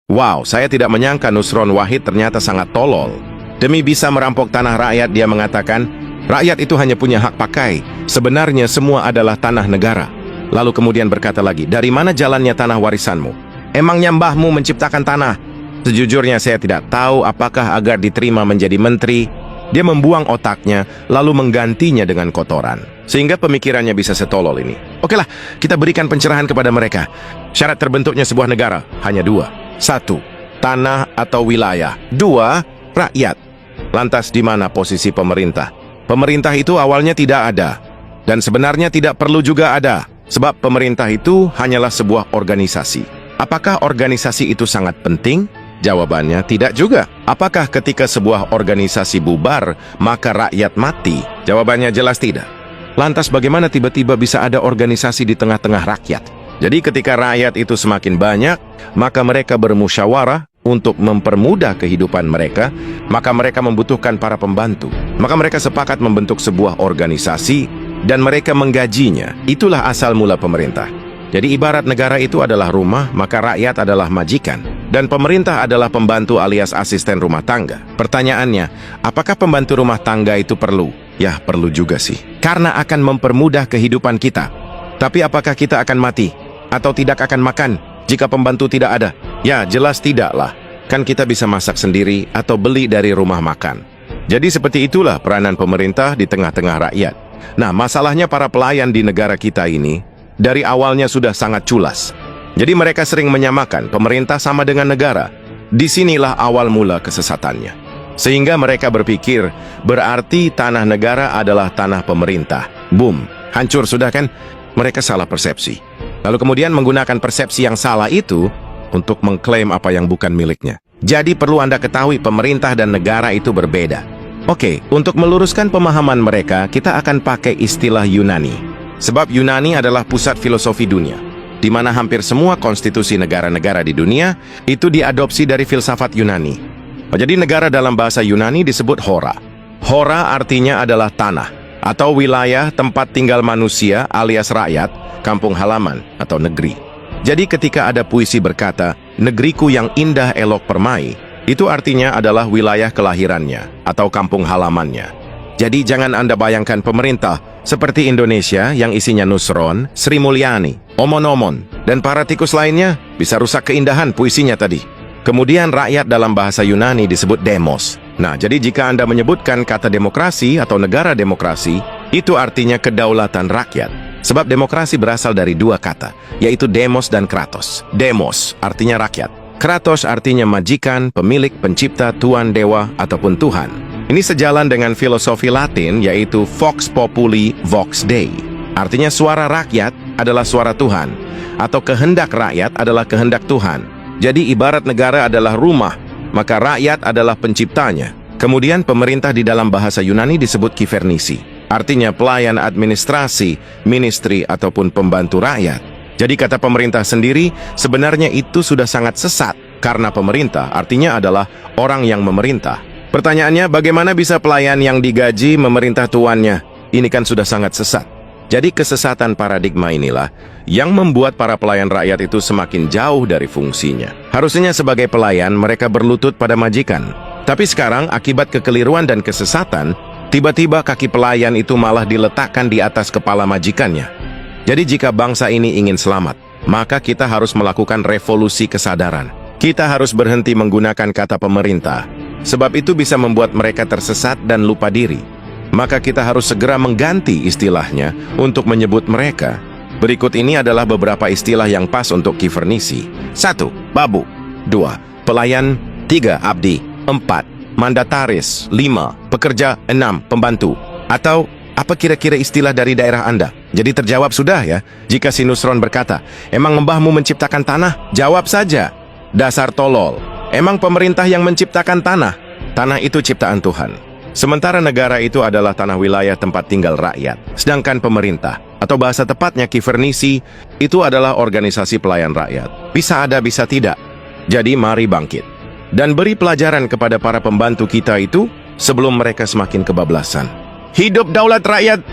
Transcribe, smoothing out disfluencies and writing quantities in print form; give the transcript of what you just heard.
Wow, saya tidak menyangka Nusron Wahid ternyata sangat tolol. Demi bisa merampok tanah rakyat, dia mengatakan, rakyat itu hanya punya hak pakai. Sebenarnya semua adalah tanah negara. Lalu kemudian berkata lagi, dari mana jalannya tanah warisanmu? Emangnya mbahmu menciptakan tanah? Sejujurnya saya tidak tahu apakah agar diterima menjadi menteri, dia membuang otaknya lalu menggantinya dengan kotoran. Sehingga pemikirannya bisa setolol ini. Okelah, kita berikan pencerahan kepada mereka. Syarat terbentuknya sebuah negara hanya dua. 1. Tanah atau wilayah. 2. Rakyat. Lantas di mana posisi pemerintah? Pemerintah itu awalnya tidak ada. Dan sebenarnya tidak perlu juga ada. Sebab pemerintah itu hanyalah sebuah organisasi. Apakah organisasi itu sangat penting? Jawabannya tidak juga. Apakah ketika sebuah organisasi bubar, maka rakyat mati? Jawabannya jelas tidak. Lantas bagaimana tiba-tiba bisa ada organisasi di tengah-tengah rakyat? Jadi ketika rakyat itu semakin banyak, maka mereka bermusyawarah untuk mempermudah kehidupan mereka, maka mereka membutuhkan para pembantu. Maka mereka sepakat membentuk sebuah organisasi dan mereka menggajinya. Itulah asal mula pemerintah. Jadi ibarat negara itu adalah rumah, maka rakyat adalah majikan. Dan pemerintah adalah pembantu alias asisten rumah tangga. Pertanyaannya, apakah pembantu rumah tangga itu perlu? Ya, perlu juga sih. Karena akan mempermudah kehidupan kita. Tapi apakah kita akan mati? Atau tidak akan makan jika pembantu tidak ada? Ya, jelas tidaklah. Kan kita bisa masak sendiri atau beli dari rumah makan. Jadi seperti itulah peranan pemerintah di tengah-tengah rakyat. Nah, masalahnya para pelayan di negara kita ini dari awalnya sudah sangat culas. Jadi mereka sering menyamakan pemerintah sama dengan negara. Disinilah awal mula kesesatannya. Sehingga mereka berpikir, berarti tanah negara adalah tanah pemerintah. Boom, hancur sudah kan? Mereka salah persepsi. Lalu kemudian menggunakan persepsi yang salah itu untuk mengklaim apa yang bukan miliknya. Jadi perlu Anda ketahui pemerintah dan negara itu berbeda. Oke, untuk meluruskan pemahaman mereka, kita akan pakai istilah Yunani. Sebab Yunani adalah pusat filosofi dunia, di mana hampir semua konstitusi negara-negara di dunia itu diadopsi dari filsafat Yunani. Jadi negara dalam bahasa Yunani disebut hora. Hora artinya adalah tanah atau wilayah tempat tinggal manusia alias rakyat, kampung halaman atau negeri. Jadi ketika ada puisi berkata, negeriku yang indah elok permai, itu artinya adalah wilayah kelahirannya atau kampung halamannya. Jadi jangan Anda bayangkan pemerintah seperti Indonesia yang isinya Nusron, Sri Mulyani, Omon-Omon, dan para tikus lainnya bisa rusak keindahan puisinya tadi. Kemudian rakyat dalam bahasa Yunani disebut demos. Nah, jadi jika Anda menyebutkan kata demokrasi atau negara demokrasi, itu artinya kedaulatan rakyat. Sebab demokrasi berasal dari dua kata, yaitu demos dan kratos. Demos artinya rakyat. Kratos artinya majikan, pemilik, pencipta, tuan, dewa, ataupun Tuhan. Ini sejalan dengan filosofi Latin, yaitu Vox Populi, Vox Dei. Artinya suara rakyat adalah suara Tuhan, atau kehendak rakyat adalah kehendak Tuhan. Jadi ibarat negara adalah rumah, maka rakyat adalah penciptanya. Kemudian pemerintah di dalam bahasa Yunani disebut kivernisi. Artinya pelayan administrasi, ministry, ataupun pembantu rakyat. Jadi kata pemerintah sendiri, sebenarnya itu sudah sangat sesat. Karena pemerintah artinya adalah orang yang memerintah. Pertanyaannya, bagaimana bisa pelayan yang digaji memerintah tuannya? Ini kan sudah sangat sesat. Jadi kesesatan paradigma inilah yang membuat para pelayan rakyat itu semakin jauh dari fungsinya. Harusnya sebagai pelayan mereka berlutut pada majikan. Tapi sekarang akibat kekeliruan dan kesesatan, tiba-tiba kaki pelayan itu malah diletakkan di atas kepala majikannya. Jadi jika bangsa ini ingin selamat, maka kita harus melakukan revolusi kesadaran. Kita harus berhenti menggunakan kata pemerintah, sebab itu bisa membuat mereka tersesat dan lupa diri. Maka kita harus segera mengganti istilahnya untuk menyebut mereka. Berikut ini adalah beberapa istilah yang pas untuk kivernisi. 1. Babu. 2. Pelayan. 3. Abdi. 4. Mandataris. 5. Pekerja. 6. Pembantu. Atau apa kira-kira istilah dari daerah Anda? Jadi terjawab sudah ya. Jika si Nusron berkata, emang mbahmu menciptakan tanah? Jawab saja, dasar tolol. Emang pemerintah yang menciptakan tanah? Tanah itu ciptaan Tuhan. Sementara negara itu adalah tanah wilayah tempat tinggal rakyat. Sedangkan pemerintah, atau bahasa tepatnya kivernisi, itu adalah organisasi pelayan rakyat. Bisa ada, bisa tidak. Jadi mari bangkit. Dan beri pelajaran kepada para pembantu kita itu sebelum mereka semakin kebablasan. Hidup daulat rakyat!